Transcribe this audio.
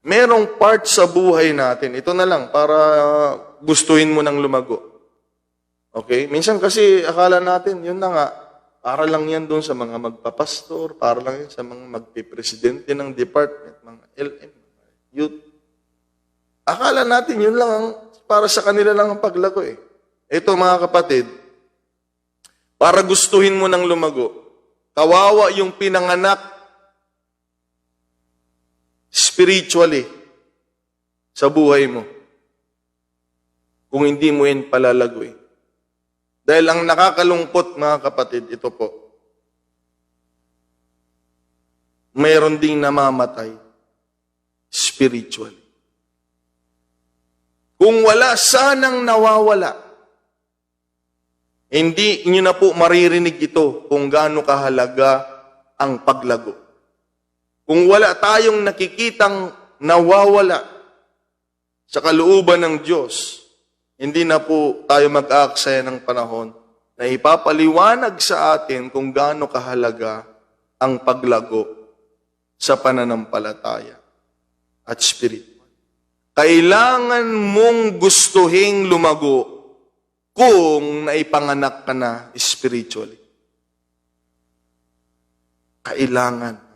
merong part sa buhay natin. Ito na lang, para gustuhin mo ng lumago. Okay? Minsan kasi akala natin, yun na nga, para lang yan doon sa mga magpapastor, para lang yan sa mga magpipresidente ng department, mga LM, youth. Akala natin yun lang, para sa kanila lang ang paglago eh. Ito mga kapatid, para gustuhin mo ng lumago, kawawa yung pinanganak spiritually sa buhay mo. Kung hindi mo yan palalagoy. Dahil ang nakakalungkot, mga kapatid, ito po, mayroon ding namamatay spiritually. Kung wala, sanang nawawala. Hindi nyo na po maririnig ito kung gaano kahalaga ang paglago. Kung wala tayong nakikitang nawawala sa kalooban ng Diyos, hindi na po tayo mag-aaksaya ng panahon na ipapaliwanag sa atin kung gaano kahalaga ang paglago sa pananampalataya at spiritual. Kailangan mong gustuhing lumago kung naipanganak ka na spiritually. Kailangan.